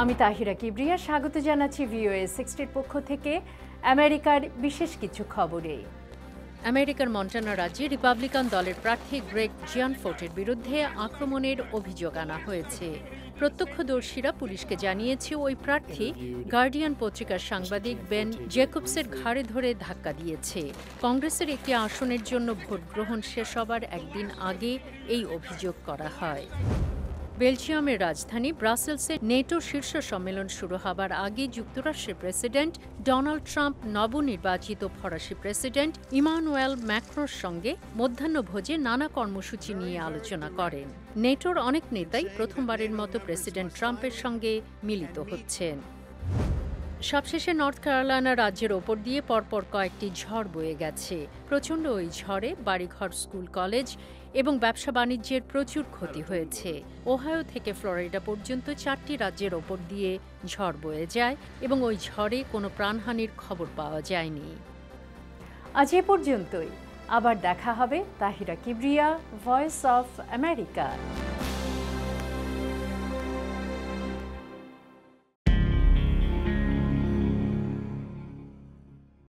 আমি তাহিরা কিবরিয়া, স্বাগত জানাচ্ছি VOA 60 পক্ষ থেকে আমেরিকার বিশেষ কিছু খবরে। আমেরিকার মন্টানা রাজ্যে রিপাবলিকান দলের প্রার্থী গ্রেগ জিয়ানফোর্টের বিরুদ্ধে আক্রমণের অভিযোগ আনা হয়েছে। প্রত্যক্ষদর্শীরা পুলিশকে জানিয়েছে ওই প্রার্থী গার্ডিয়ান পত্রিকার সাংবাদিক বেন জেকবসের ঘাড়ে ধরে ধাক্কা দিয়েছে। কংগ্রেসের একটি আসনের জন্য ভোট গ্রহণ শেষ হবার একদিন আগে এই অভিযোগ করা হয়। বেলজিয়ামের রাজধানী ব্রাসেলসে নেটো শীর্ষ সম্মেলন শুরু হবার আগে যুক্তরাষ্ট্রের প্রেসিডেন্ট ডোনাল্ড ট্রাম্প নবনির্বাচিত ফরাসি প্রেসিডেন্ট ইমানুয়েল ম্যাক্রোর সঙ্গে মধ্যাহ্নভোজে নানা কর্মসূচি নিয়ে আলোচনা করেন। নেটোর অনেক নেতাই প্রথমবারের মতো প্রেসিডেন্ট ট্রাম্পের সঙ্গে মিলিত হচ্ছেন। সবশেষে নর্থ ক্যারোলাইনা রাজ্যের ওপর দিয়ে পরপর কয়েকটি ঝড় বয়ে গেছে। প্রচণ্ড ওই ঝড়ে বাড়িঘর, স্কুল, কলেজ এবং ব্যবসা বাণিজ্যের প্রচুর ক্ষতি হয়েছে। ওহাইও থেকে ফ্লোরিডা পর্যন্ত 4টি রাজ্যের ওপর দিয়ে ঝড় বয়ে যায় এবং ওই ঝড়ে কোনো প্রাণহানির খবর পাওয়া যায়নি। আজ এ পর্যন্তই। আবার দেখা হবে। Tahira Kibria, voice of America.